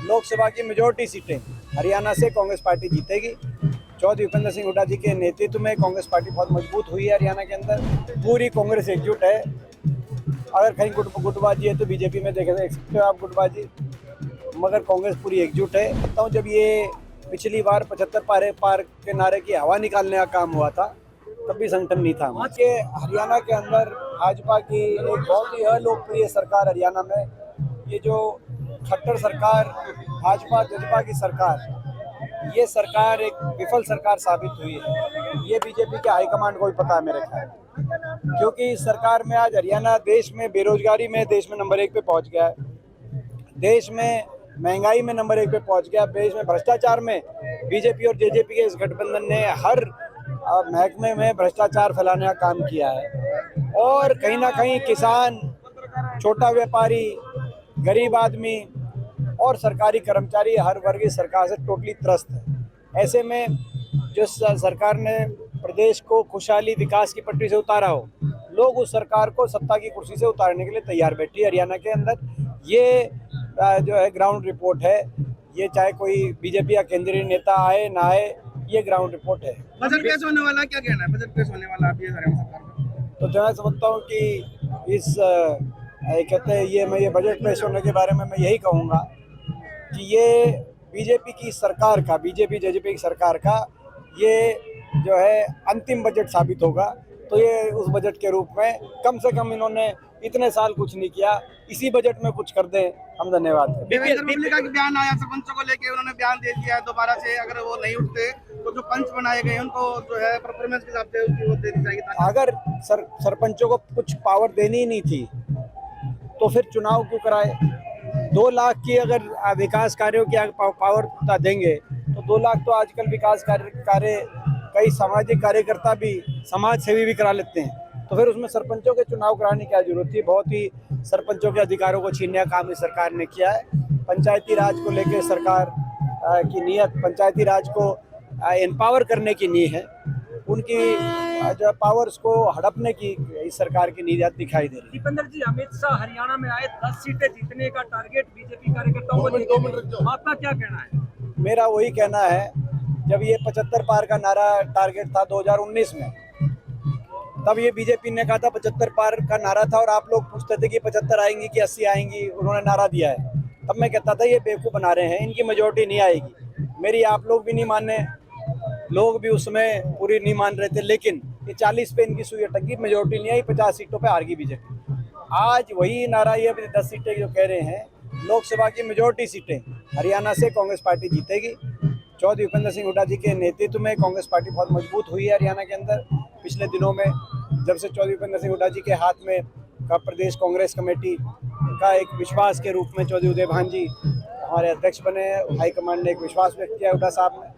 लोकसभा की मेजॉरिटी सीटें हरियाणा से कांग्रेस पार्टी जीतेगी। चौधरी भूपेंद्र सिंह हुड्डा जी के नेतृत्व में कांग्रेस पार्टी बहुत मजबूत हुई है हरियाणा के अंदर। पूरी कांग्रेस एकजुट है। अगर कहीं गुटबाजी है तो बीजेपी में देख सकते हो आप गुटबाजी, मगर कांग्रेस पूरी एकजुट है। बताता हूँ, जब ये पिछली बार 75 पार के नारे की हवा निकालने का काम हुआ था तब भी संगठन नहीं था। के हरियाणा के अंदर भाजपा की एक बहुत ही अलोकप्रिय सरकार हरियाणा में, ये जो खट्टर सरकार भाजपा जजपा की सरकार, ये सरकार एक विफल सरकार साबित हुई है। ये बीजेपी के हाईकमांड को भी पता है मेरे ख्याल, क्योंकि इस सरकार में आज हरियाणा देश में बेरोजगारी में देश में नंबर 1 पे पहुंच गया है, देश में महंगाई में नंबर 1 पे पहुंच गया, देश में भ्रष्टाचार में बीजेपी और जेजेपी के इस गठबंधन ने हर महकमे में भ्रष्टाचार फैलाने का काम किया है। और कहीं ना कहीं किसान, छोटा व्यापारी, गरीब आदमी और सरकारी कर्मचारी हर वर्ग इस सरकार से टोटली त्रस्त है। ऐसे में जो सरकार ने प्रदेश को खुशहाली विकास की पटरी से उतारा हो, लोग उस सरकार को सत्ता की कुर्सी से उतारने के लिए तैयार बैठी है हरियाणा के अंदर। ये जो है ग्राउंड रिपोर्ट है, ये चाहे कोई बीजेपी या केंद्रीय नेता आए ना आए, ये ग्राउंड रिपोर्ट है। बजट पेश होने वाला, क्या कहना है बजट पेश होने वाला अभी हरियाणा सरकार का? तो जो मैं समझता हूँ कि इस कहते हैं ये बजट पेश होने के बारे में मैं यही कहूँगा कि ये बीजेपी की सरकार का, बीजेपी जेजेपी की सरकार का ये जो है अंतिम बजट साबित होगा। तो ये उस बजट के रूप में कम से कम इन्होंने इतने साल कुछ नहीं किया, इसी बजट में कुछ कर दें, हम धन्यवाद। देवेंद्र फडणवीस का बयान आया सरपंचों को लेके, उन्होंने बयान दे दिया है दोबारा से, अगर वो नहीं उठते तो जो पंच बनाए गए उनको जो है परफॉर्मेंस के हिसाब से उनकी वो देनी चाहिए। अगर सरपंचों को कुछ पावर देनी ही नहीं थी तो फिर चुनाव क्यों कराए? 2 लाख की अगर विकास कार्यों की पावर देंगे तो 2 लाख तो आजकल विकास कार्य कई सामाजिक कार्यकर्ता भी, समाज सेवी भी करा लेते हैं। तो फिर उसमें सरपंचों के चुनाव कराने की क्या जरूरत थी? बहुत ही सरपंचों के अधिकारों को छीनने का काम इस सरकार ने किया है। पंचायती राज को लेकर सरकार की नीयत, पंचायती राज को एम्पावर करने की नीयत है, उनकी जो पावर्स को हड़पने की इस सरकार की नीयत दिखाई दे रही है। दीपेंद्र जी, अमित शाह हरियाणा में आए, 10 सीटें जीतने का टारगेट बीजेपी कार्यकर्ताओं को, आपका क्या कहना है? मेरा वही कहना है, जब ये 75 पार का नारा टारगेट था 2019 में, तब ये बीजेपी ने कहा था 75 पार का नारा था, और आप लोग पूछते थे कि 75 आएंगी कि 80 आएंगी, उन्होंने नारा दिया है। तब मैं कहता था ये बेवकूफ़ बना रहे हैं, इनकी मेजॉरिटी नहीं आएगी। मेरी आप लोग भी नहीं माने, लोग भी उसमें पूरी नहीं मान रहे थे, लेकिन ये 40 पे इनकी सुई अटक गई, मेजॉरिटी नहीं आई, 50 सीटों पे हार गई बीजेपी। आज वही नारा, ये 10 सीटें जो कह रहे हैं, लोकसभा की मेजॉरिटी सीटें हरियाणा से कांग्रेस पार्टी जीतेगी। चौधरी भूपेंद्र सिंह हुड्डा जी के नेतृत्व में कांग्रेस पार्टी बहुत मजबूत हुई है हरियाणा के अंदर। पिछले दिनों में जब से चौधरी भूपेंद्र सिंह हुड्डा जी के हाथ में का प्रदेश कांग्रेस कमेटी का एक विश्वास के रूप में चौधरी उदय भान जी हमारे अध्यक्ष बने, हाईकमांड ने एक विश्वास व्यक्त किया हुड्डा साहब ने,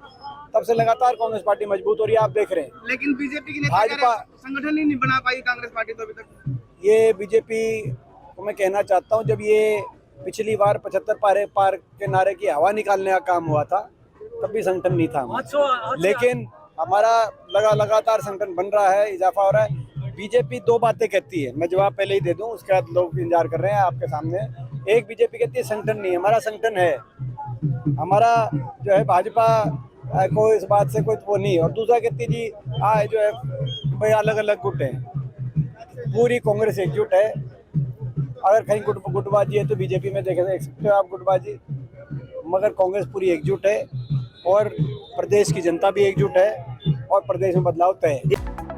तब से लगातार कांग्रेस पार्टी मजबूत हो रही है, आप देख रहे हैं। लेकिन बीजेपी की भाजपा संगठन ही नहीं बना पाई कांग्रेस पार्टी तो अभी तक। ये बीजेपी को मैं कहना चाहता हूँ, जब ये पिछली बार 75 पार के नारे की हवा निकालने का काम हुआ था तब भी संगठन नहीं था, लेकिन हमारा लगातार संगठन बन रहा है, इजाफा हो रहा है। बीजेपी 2 बातें कहती है, मैं जवाब पहले ही दे दूं, उसके बाद लोग इंतजार कर रहे हैं आपके सामने। एक, बीजेपी कहती है संगठन नहीं, हमारा संगठन है, हमारा जो है भाजपा को इस बात से कोई वो नहीं। और दूसरा कहती जी जो है भाई अलग अलग गुट हैं, पूरी कांग्रेस एकजुट है। अगर कहीं गुटबाजी है तो बीजेपी में देख सकते हो आप गुटबाजी, मगर कांग्रेस पूरी एकजुट है और प्रदेश की जनता भी एकजुट है और प्रदेश में बदलाव तय है।